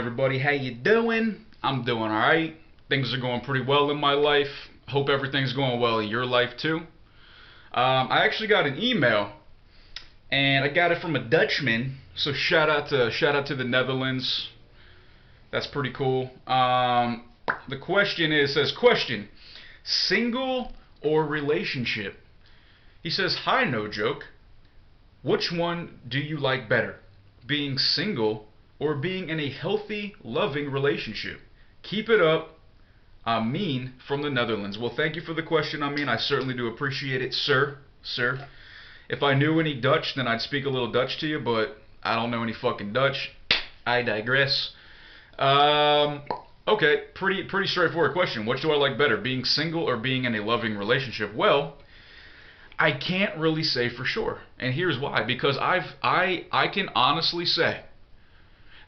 everybody? How you doing? I'm doing alright. Things are going pretty well in my life. Hope everything's going well in your life too. I actually got an email, and I got it from a Dutchman. So shout out to the Netherlands. That's pretty cool. The question says question: single or relationship? He says, "Hi, no joke. Which one do you like better? Being single or being in a healthy, loving relationship? Keep it up. Amin from the Netherlands." Well, thank you for the question, Amin. I certainly do appreciate it, sir. Sir. If I knew any Dutch, then I'd speak a little Dutch to you, but I don't know any fucking Dutch. I digress. Okay, pretty straightforward question. Which do I like better, being single or being in a loving relationship? Well, I can't really say for sure, and here's why. Because I can honestly say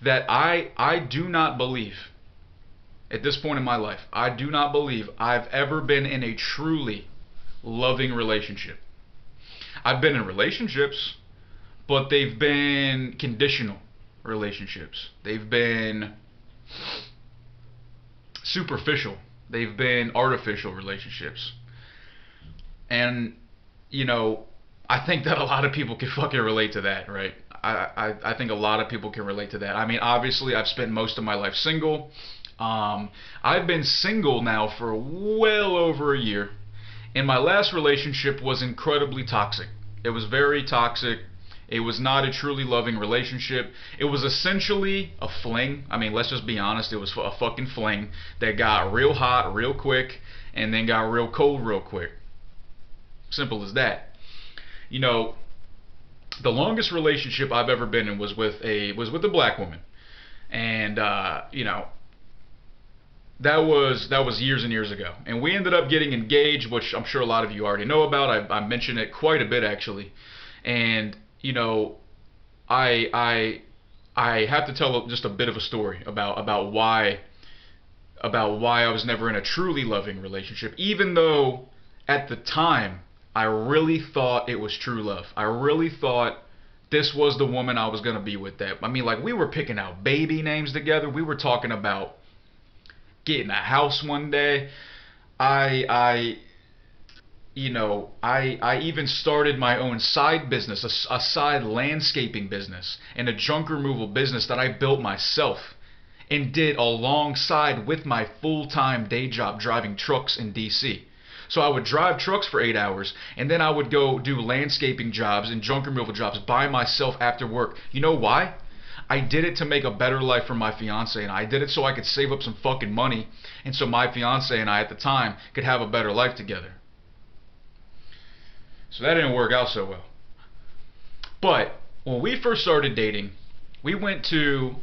that I do not believe, at this point in my life, I do not believe I've ever been in a truly loving relationship. I've been in relationships, but they've been conditional relationships. They've been superficial. They've been artificial relationships. And, you know, I think that a lot of people can fucking relate to that, right? I think a lot of people can relate to that. I mean, obviously, I've spent most of my life single. I've been single now for well over a year. And my last relationship was incredibly toxic. It was very toxic. It was not a truly loving relationship. It was essentially a fling. I mean, let's just be honest. It was a fucking fling that got real hot real quick and then got real cold real quick. Simple as that. You know, the longest relationship I've ever been in was with a black woman. And you know, that was years and years ago. And we ended up getting engaged, which I'm sure a lot of you already know about. I mentioned it quite a bit actually. And you know, I have to tell just a bit of a story about why I was never in a truly loving relationship, even though at the time I really thought it was true love. I really thought this was the woman I was gonna be with. That, I mean, like, we were picking out baby names together. We were talking about getting a house one day. I even started my own side business, a side landscaping business, and a junk removal business that I built myself and did alongside with my full-time day job driving trucks in DC. So I would drive trucks for 8 hours, and then I would go do landscaping jobs and junk removal jobs by myself after work. You know why? I did it to make a better life for my fiance, and I did it so I could save up some fucking money, and so my fiance and I at the time could have a better life together. So that didn't work out so well. But when we first started dating, we went to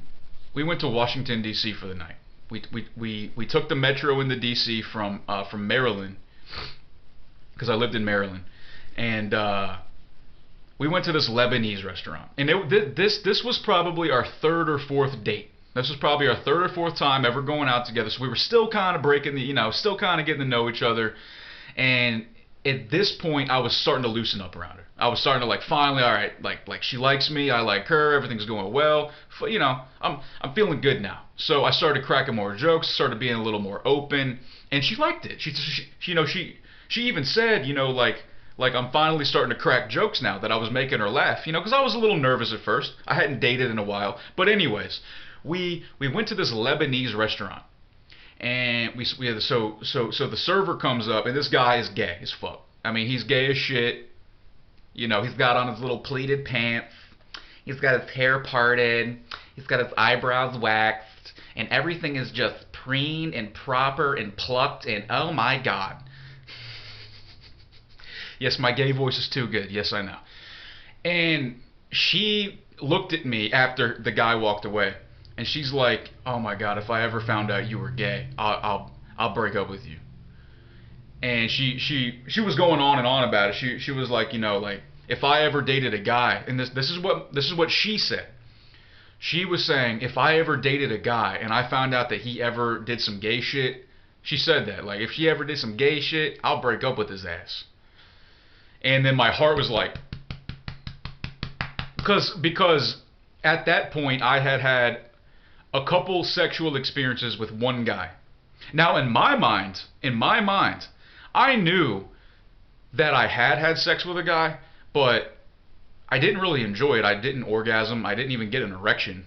Washington D.C. for the night. We took the metro into D.C. from Maryland, because I lived in Maryland, and we went to this Lebanese restaurant. And this was probably our third or fourth date. This was probably our third or fourth time ever going out together. So we were still kind of breaking still kind of getting to know each other. And at this point, I was starting to loosen up around her. I was starting to, like, finally, all right, like she likes me, I like her, everything's going well. You know, I'm feeling good now. So I started cracking more jokes, started being a little more open, and she liked it. She even said, like I'm finally starting to crack jokes now, that I was making her laugh, because I was a little nervous at first. I hadn't dated in a while. But anyways, we went to this Lebanese restaurant. And so the server comes up, and this guy is gay as fuck. I mean, he's gay as shit. He's got on his little pleated pants. He's got his hair parted. He's got his eyebrows waxed, and everything is just preen and proper and plucked, and oh my god. Yes, my gay voice is too good. Yes, I know. And she looked at me after the guy walked away. And she's like, "Oh my god, if I ever found out you were gay, I'll break up with you." And she was going on and on about it. She was like, like, if I ever dated a guy, and this is what she said. She was saying, if I ever dated a guy and I found out that he ever did some gay shit, she said that, like, if she ever did some gay shit, I'll break up with his ass. And then my heart was like, because at that point I had a couple sexual experiences with one guy. Now, in my mind, I knew that I had had sex with a guy, but I didn't really enjoy it. I didn't orgasm. I didn't even get an erection.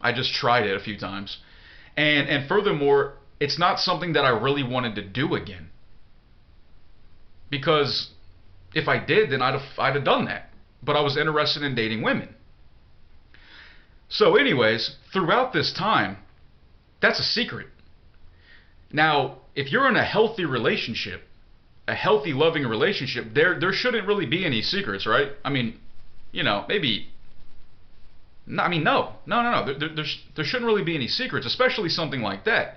I just tried it a few times. And furthermore, it's not something that I really wanted to do again. Because if I did, then I'd have done that. But I was interested in dating women. So anyways, throughout this time, that's a secret. Now, if you're in a healthy relationship, a healthy, loving relationship, there shouldn't really be any secrets, right? I mean, maybe. No, I mean, no. There shouldn't really be any secrets, especially something like that.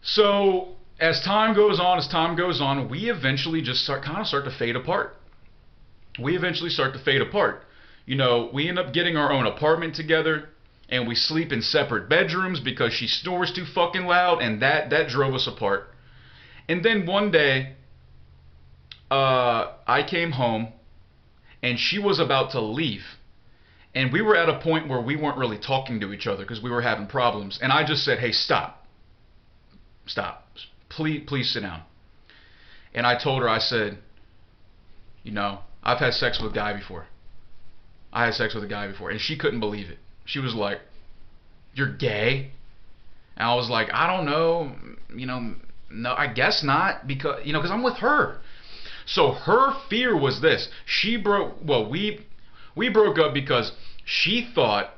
So as time goes on, we eventually just start to fade apart. We end up getting our own apartment together, and we sleep in separate bedrooms because she snores too fucking loud, and that drove us apart. And then one day, I came home, and she was about to leave. And we were at a point where we weren't really talking to each other because we were having problems. And I just said, hey, stop. Please sit down. And I told her, I said, I've had sex with a guy before. And she couldn't believe it. She was like, you're gay? And I was like, I don't know. No, I guess not. Because I'm with her. So her fear was this. We broke up because she thought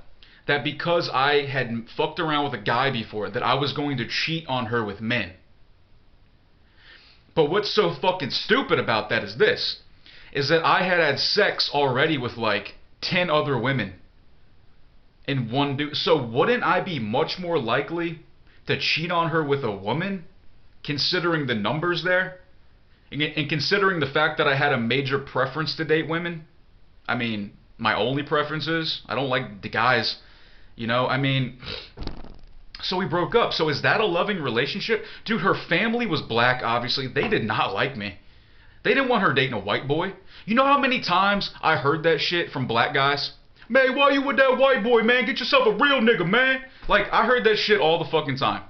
that because I had fucked around with a guy before, that I was going to cheat on her with men. But what's so fucking stupid about that is that I had sex already with like 10 other women in one dude. So wouldn't I be much more likely to cheat on her with a woman, considering the numbers there? And considering the fact that I had a major preference to date women? I mean, my only preference is I don't like the guys, so we broke up. So is that a loving relationship? Dude, her family was black, obviously. They did not like me. They didn't want her dating a white boy. You know how many times I heard that shit from black guys? Man, why you with that white boy, man? Get yourself a real nigga, man. Like, I heard that shit all the fucking time.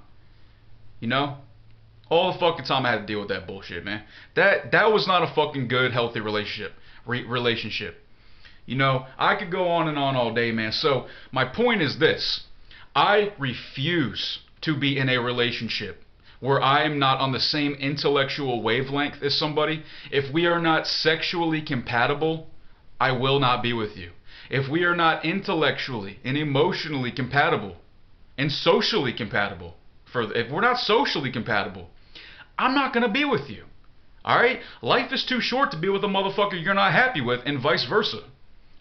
All the fucking time I had to deal with that bullshit, man. That was not a fucking good, healthy relationship. I could go on and on all day, man. So my point is this. I refuse to be in a relationship where I am not on the same intellectual wavelength as somebody. If we are not sexually compatible, I will not be with you. If we are not intellectually and emotionally compatible and socially compatible, if we're not socially compatible, I'm not going to be with you. Alright? Life is too short to be with a motherfucker you're not happy with, and vice versa.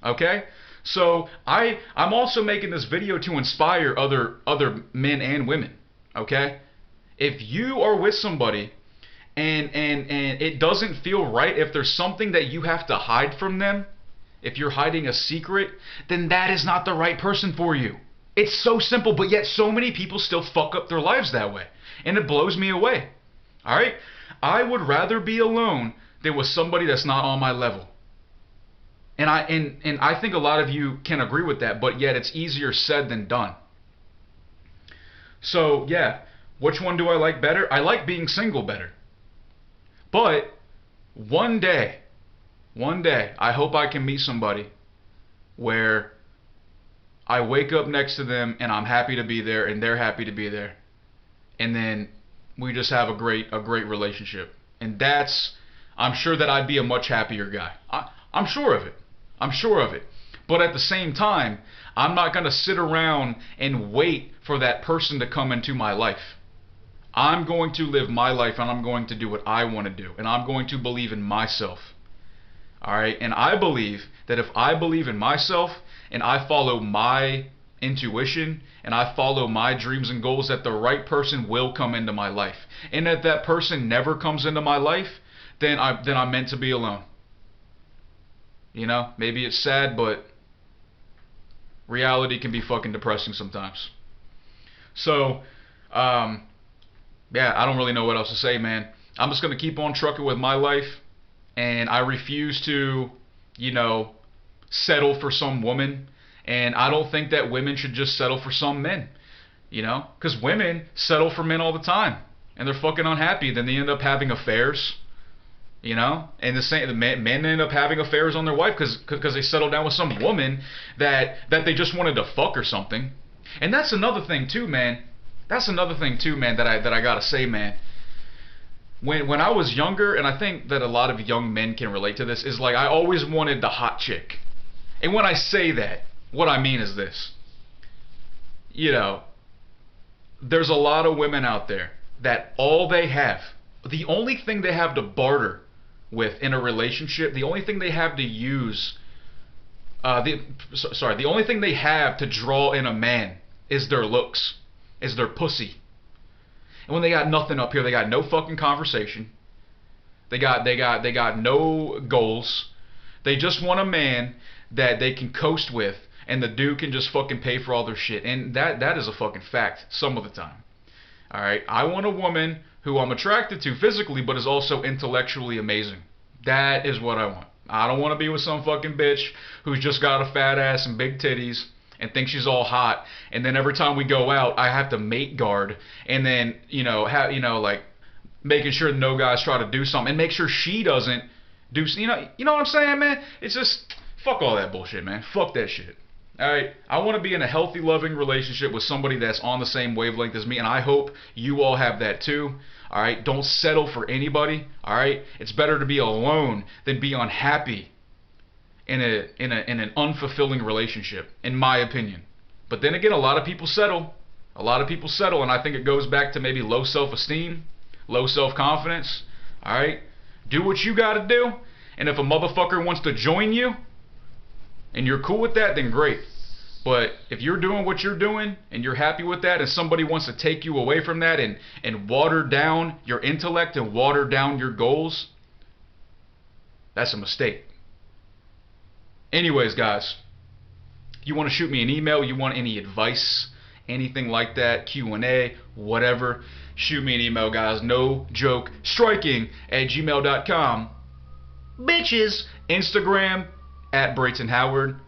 Okay? So I'm also making this video to inspire other men and women. Okay? If you are with somebody and it doesn't feel right, if there's something that you have to hide from them, if you're hiding a secret, then that is not the right person for you. It's so simple, but yet so many people still fuck up their lives that way. And it blows me away. Alright? I would rather be alone than with somebody that's not on my level. And I think a lot of you can agree with that, but yet it's easier said than done. So, yeah, which one do I like better? I like being single better. But one day, I hope I can meet somebody where I wake up next to them and I'm happy to be there and they're happy to be there. And then we just have a great relationship. And I'm sure that I'd be a much happier guy. I'm sure of it. But at the same time, I'm not going to sit around and wait for that person to come into my life. I'm going to live my life and I'm going to do what I want to do. And I'm going to believe in myself. Alright? And I believe that if I believe in myself and I follow my intuition and I follow my dreams and goals, that the right person will come into my life. And if that person never comes into my life, then I'm meant to be alone. Maybe it's sad, but reality can be fucking depressing sometimes. So, yeah, I don't really know what else to say, man. I'm just going to keep on trucking with my life, and I refuse to, settle for some woman, and I don't think that women should just settle for some men. You know, because women settle for men all the time, and they're fucking unhappy. Then they end up having affairs. You know, and the men end up having affairs on their wife because they settled down with some woman that they just wanted to fuck or something. And that's another thing too, man. That's another thing too, man. That I gotta say, man. When I was younger, and I think that a lot of young men can relate to this, is like I always wanted the hot chick. And when I say that, what I mean is this. You know, there's a lot of women out there that all they have, the only thing they have to barter with in a relationship, the only thing they have to use, the only thing they have to draw in a man is their looks, is their pussy. And when they got nothing up here, they got no fucking conversation. They got no goals. They just want a man that they can coast with, and the dude can just fucking pay for all their shit. And that is a fucking fact some of the time. All right, I want a woman who I'm attracted to physically, but is also intellectually amazing. That is what I want. I don't want to be with some fucking bitch who's just got a fat ass and big titties and thinks she's all hot, and then every time we go out, I have to mate guard, and then like making sure no guys try to do something, and make sure she doesn't do. You know what I'm saying, man? It's just fuck all that bullshit, man. Fuck that shit. Alright, I want to be in a healthy, loving relationship with somebody that's on the same wavelength as me, and I hope you all have that too. Alright, don't settle for anybody. Alright, it's better to be alone than be unhappy in an unfulfilling relationship, in my opinion. But then again, a lot of people settle. A lot of people settle, and I think it goes back to maybe low self-esteem, low self-confidence. Alright, do what you gotta do, and if a motherfucker wants to join you, and you're cool with that, then great. But if you're doing what you're doing and you're happy with that, and somebody wants to take you away from that and water down your intellect and water down your goals, that's a mistake. Anyways, guys, you want to shoot me an email, you want any advice, anything like that, Q&A, whatever, shoot me an email, guys. NoJokeStriking@gmail.com. Bitches. Instagram @BraytonHoward,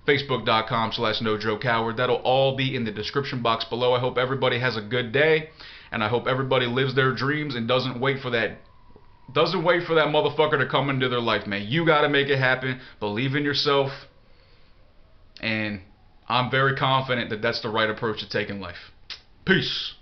Facebook.com/NoJokeHoward. That'll all be in the description box below. I hope everybody has a good day, and I hope everybody lives their dreams and doesn't wait for that motherfucker to come into their life, man. You gotta make it happen. Believe in yourself, and I'm very confident that that's the right approach to take in life. Peace.